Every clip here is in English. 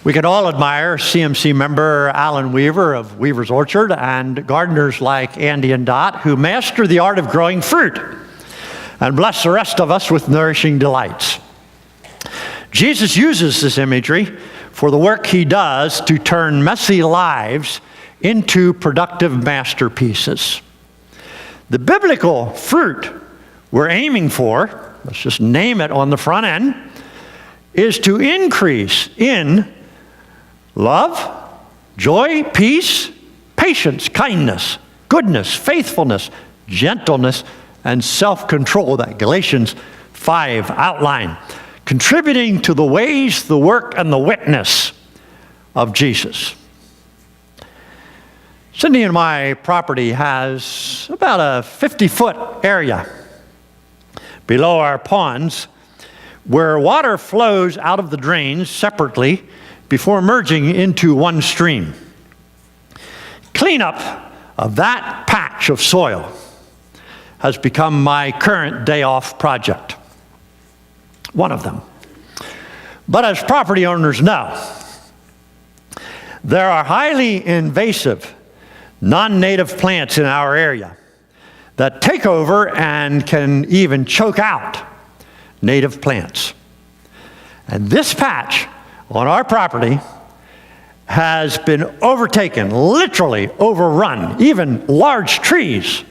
We can all admire CMC member Alan Weaver of Weaver's Orchard and gardeners like Andy and Dot who master the art of growing fruit and bless the rest of us with nourishing delights. Jesus uses this imagery for the work he does to turn messy lives into productive masterpieces. The biblical fruit we're aiming for, let's just name it on the front end, is to increase in love, joy, peace, patience, kindness, goodness, faithfulness, gentleness, and self-control that Galatians 5 outline, contributing to the ways, the work, and the witness of Jesus. Cindy and my property has about a 50-foot area below our ponds where water flows out of the drains separately before merging into one stream. Cleanup of that patch of soil has become my current day-off project. One of them. But as property owners know, there are highly invasive, non-native plants in our area that take over and can even choke out native plants. And this patch on our property has been overtaken, literally overrun, even large trees,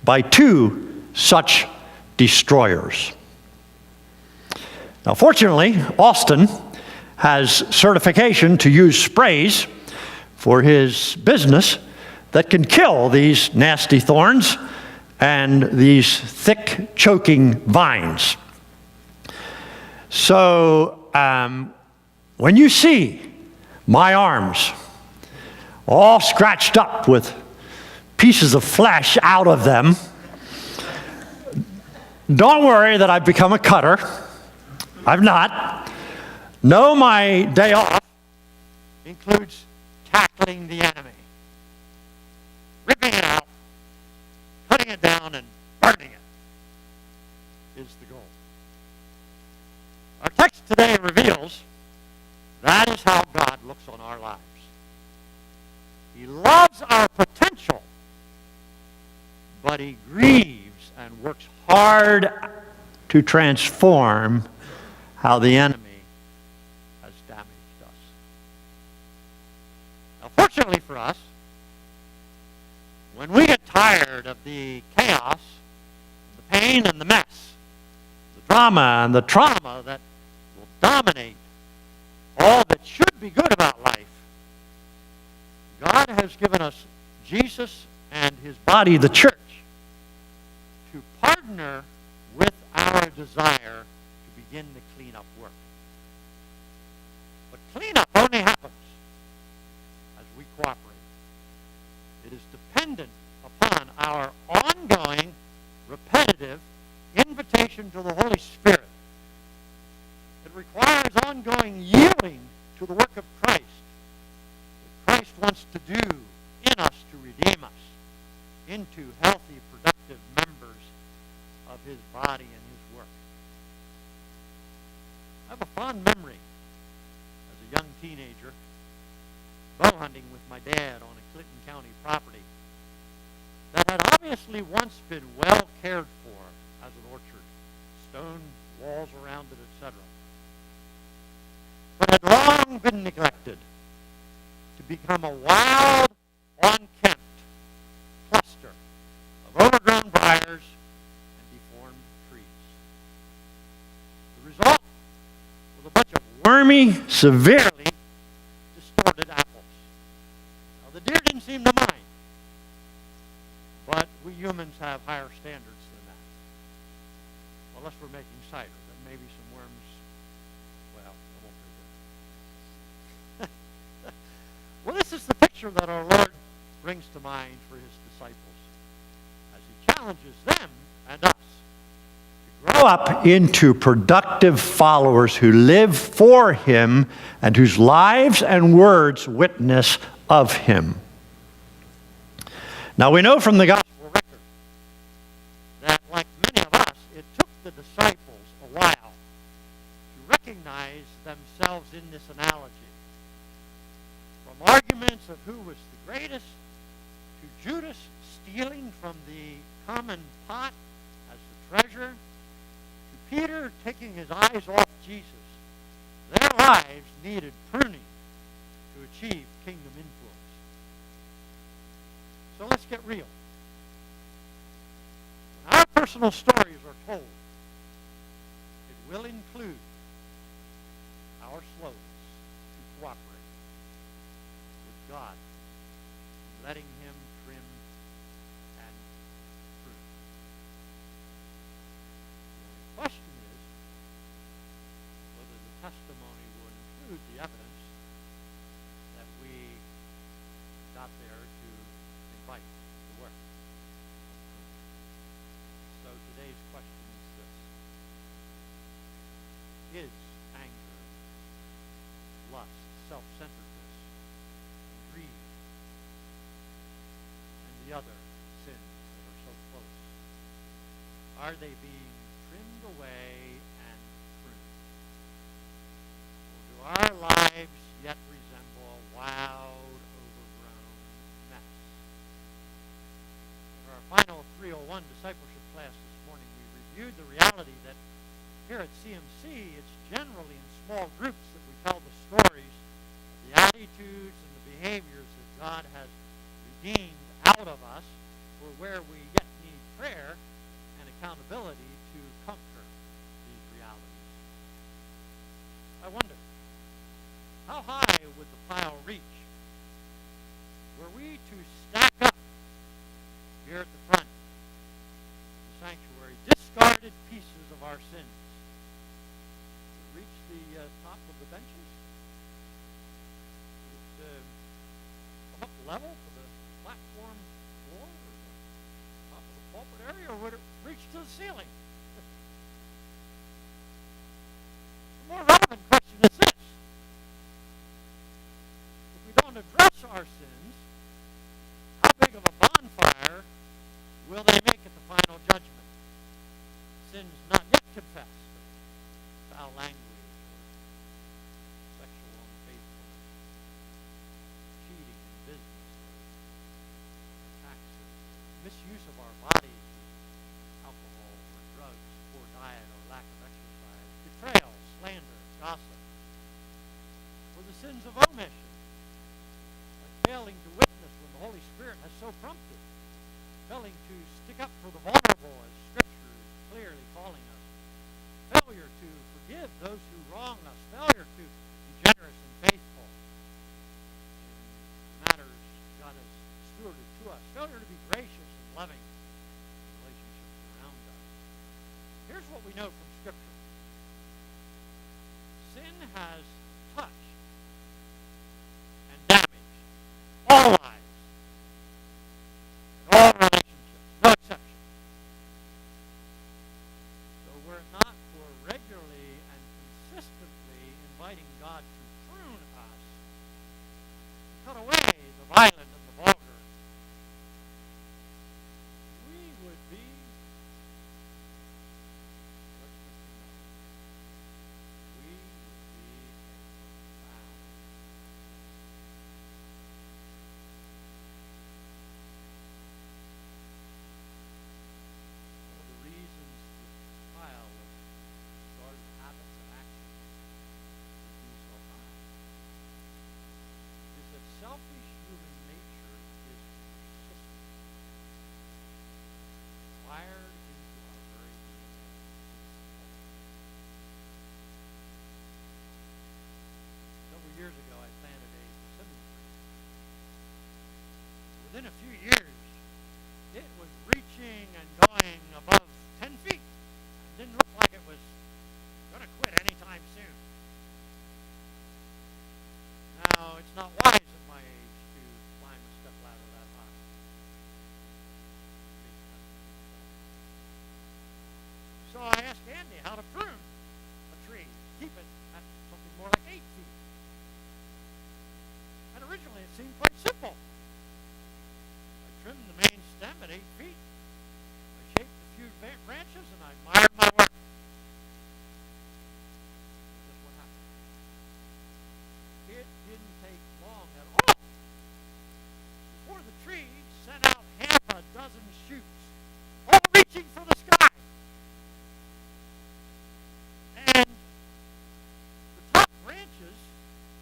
by two such destroyers. Now, fortunately, Austin has certification to use sprays for his business that can kill these nasty thorns and these thick, choking vines. So, when you see my arms all scratched up with pieces of flesh out of them, don't worry that I've become a cutter. I've not. No, my day off includes tackling the enemy, ripping it out, cutting it down, and burning it is the goal. Our text today reveals that is how God looks on our lives. He loves our potential, but he grieves and works hard to transform how the enemy has damaged us. Now, fortunately for us, when we get tired of the chaos, the pain and the mess, the drama and the trauma that will dominate all that should be good about life, God has given us Jesus and his body, the church, to partner with our desire to begin the cleanup work. But cleanup only happens as we cooperate. It is dependent upon our ongoing, repetitive invitation to the Holy Spirit. It requires ongoing yielding to the work of Christ that Christ wants to do in us to redeem us into healthy, productive members of his body and his work. I have a fond memory as a young teenager bow hunting with my dad on a Clinton County property that had obviously once been well cared for as an orchard, stone walls around it, etc., but had long been neglected to become a wild, unkempt cluster of overgrown briars and deformed trees. The result was a bunch of wormy, severely distorted apples. Now, the deer didn't seem to mind, but we humans have higher standards than that. Unless we're making cider, then maybe some worms, well, I won't go there. Well, this is the picture that our Lord brings to mind for his disciples as he challenges them and us to grow up into productive followers who live for him and whose lives and words witness of him. Now, we know from the gospel record that, like many of us, it took the disciples a while to recognize themselves in this analogy From arguments of who was the greatest, to Judas stealing from the common pot as the treasure, to Peter taking his eyes off Jesus, their lives needed pruning to achieve kingdom influence. So let's get real. When our personal stories are told, it will include our slowness to cooperate with God, letting him trim and prune. The question is whether the testimony will include the evidence that we got there to invite to work. So today's question is this: is anger, lust, self-centeredness, and greed, and the other sins that are so close, are they being trimmed away and pruned? Or do our lives yet resemble a wild, overgrown mess? In our final 301 discipleship class this morning, we reviewed the reality that here at CMC, it's generally in small groups that we tell the stories of the attitudes and the behaviors that God has redeemed out of us, or where we yet need prayer and accountability to conquer these realities. I wonder, how high would the pile reach were we to stack up here at the front of the sanctuary discarded pieces of our sins? Reach the top of the benches? Would it come up level to the platform floor or the top of the pulpit area, or would it reach to the ceiling? The more relevant question is this: if we don't address our sins, how big of a bonfire will they make at the final judgment? Sins not yet confessed, foul language, or sexual unfaithfulness, cheating in business, or taxes, misuse of our bodies, alcohol or drugs, poor diet or lack of exercise, betrayal, slander, gossip, or the sins of omission, like failing to witness when the Holy Spirit has so prompted, failing to stick up for the vulnerable as Scripture is clearly calling us, failure to forgive those who wrong us, failure to be generous and faithful in matters God has stewarded to us, failure to be gracious and loving in relationships around us. Here's what we know from Scripture. Sin has touched and damaged all lives and all relationships, no exception. So were it not for regularly and consistently inviting God to prune us, cut away the violent and the vulgar, we would be, what's Mr. Miller? We would be profound. One of the reasons this pile of discarded habits and actions would be so high is that selfish human nature is persistent, wired into our very DNA. Several years ago, I planted a persimmon tree. Within a few years, it was reaching and going above 10 feet. It didn't look like it was going to quit anytime soon. Now, it's not wise at my age to climb a step ladder that high. So I asked Andy how to prune a tree, keep it at something more like 8 feet. And originally it seemed quite simple. I trimmed the main stem at 8 feet. I shaped a few branches and I admired my work. Guess what happened? It didn't take long at the tree sent out half a dozen shoots, all reaching for the sky. And the top branches,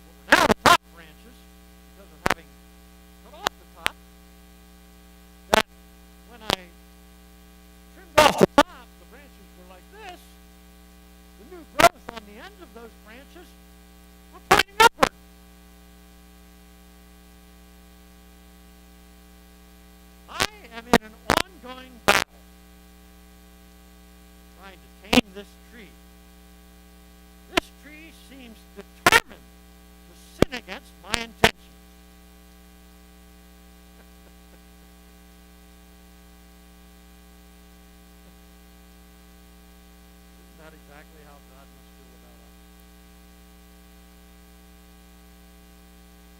well, now the top branches, because of having cut off the top, that when I trimmed off the top, the branches were like this. The new growth on the end of those branches were pointing upward. I am in an ongoing battle trying to tame this tree. This tree seems determined to sin against my intentions. Isn't that exactly how God must feel about us?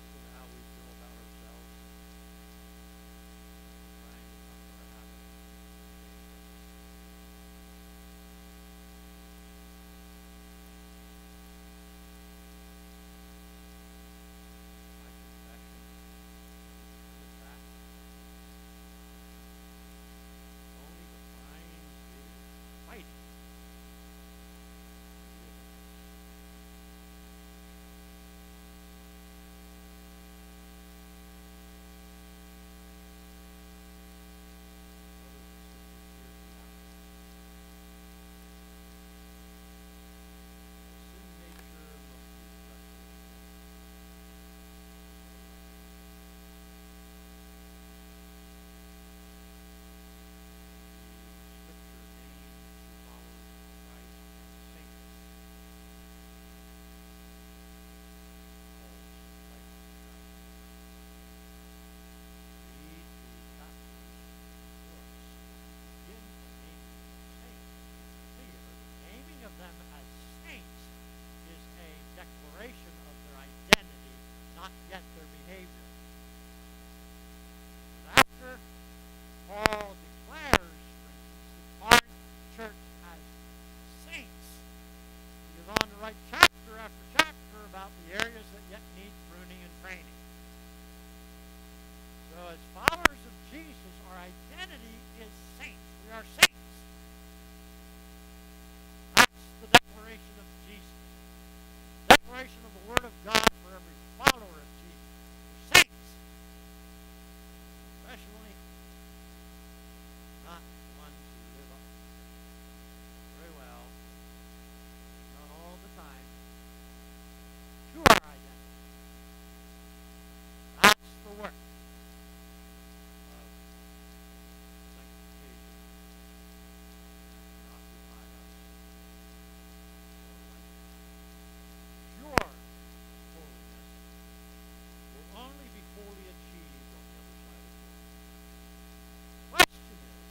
Isn't it how we feel about ourselves? Trying to come to our habit. My confession is that only defines is fighting. Yet their behavior. But after Paul declares, for instance, the Corinth church as saints, he goes on to write chapter after chapter about the areas that yet need pruning and training. So as followers of Jesus, our identity is saints. We are saints. That's the declaration of Jesus. The declaration of the Word of God for every follower of Jesus. We're saints. Especially not ones who live up very well, not all the time, to our identity. That's the work of sanctification. Occupy us. Pure holiness will only be fully achieved on the other side of the world. The question is,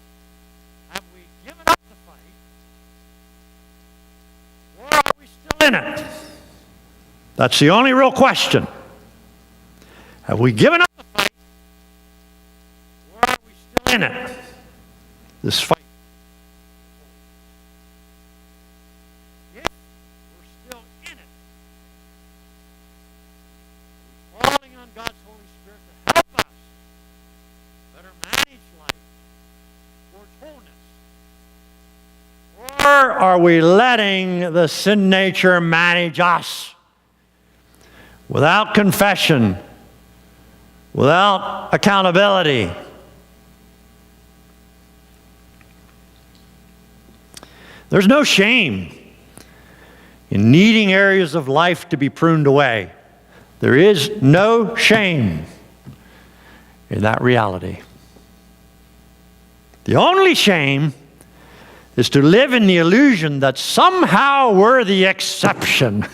have we given up the fight, or are we still in it? That's the only real question. Have we given up the fight, or are we still in it? This fight. If we're still in it, we're calling on God's Holy Spirit to help us better manage life towards wholeness. Or are we letting the sin nature manage us without confession, without accountability? There's no shame in needing areas of life to be pruned away. There is no shame in that reality. The only shame is to live in the illusion that somehow we're the exception.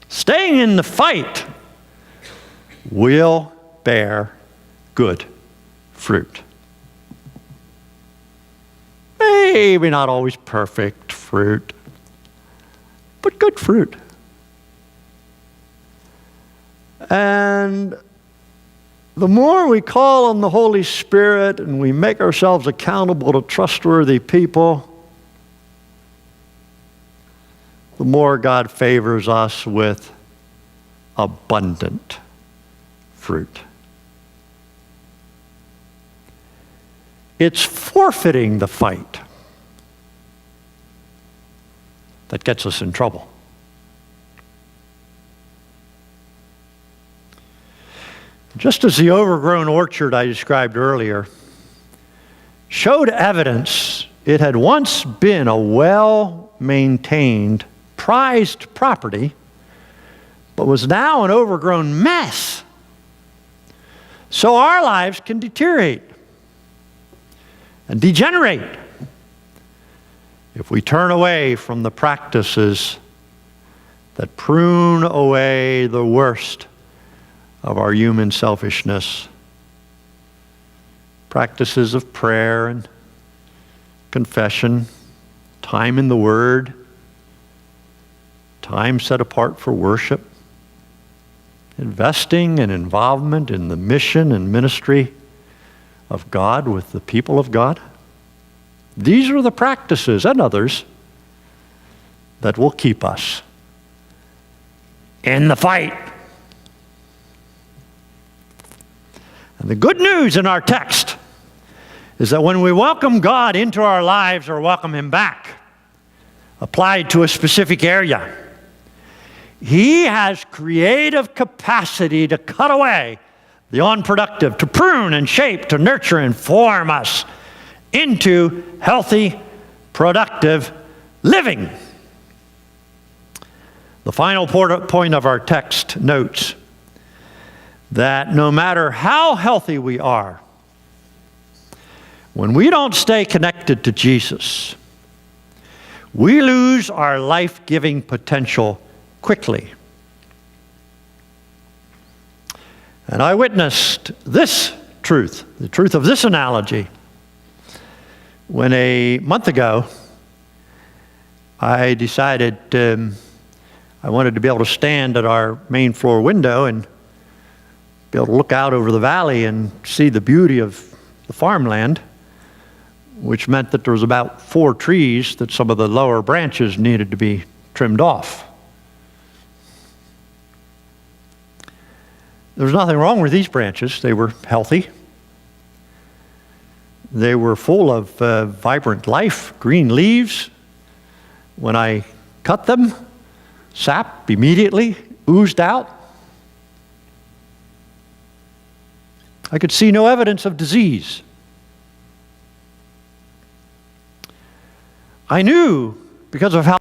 Staying in the fight will bear good fruit. Maybe not always perfect fruit, but good fruit. And the more we call on the Holy Spirit and we make ourselves accountable to trustworthy people, the more God favors us with abundant fruit. It's forfeiting the fight that gets us in trouble. Just as the overgrown orchard I described earlier showed evidence it had once been a well-maintained, prized property, but was now an overgrown mess, so our lives can deteriorate and degenerate if we turn away from the practices that prune away the worst of our human selfishness. Practices of prayer and confession, time in the Word, time set apart for worship, investing and involvement in the mission and ministry of God with the people of God. These are the practices and others that will keep us in the fight. And the good news in our text is that when we welcome God into our lives or welcome Him back, applied to a specific area, He has creative capacity to cut away the unproductive, to prune and shape, to nurture and form us into healthy, productive living. The final point of our text notes that no matter how healthy we are, when we don't stay connected to Jesus, we lose our life-giving potential quickly. And I witnessed this truth, the truth of this analogy, when a month ago I decided I wanted to be able to stand at our main floor window and be able to look out over the valley and see the beauty of the farmland, which meant that there was about 4 trees that some of the lower branches needed to be trimmed off. There was nothing wrong with these branches. They were healthy. They were full of vibrant life, green leaves. When I cut them, sap immediately oozed out. I could see no evidence of disease. I knew, because of how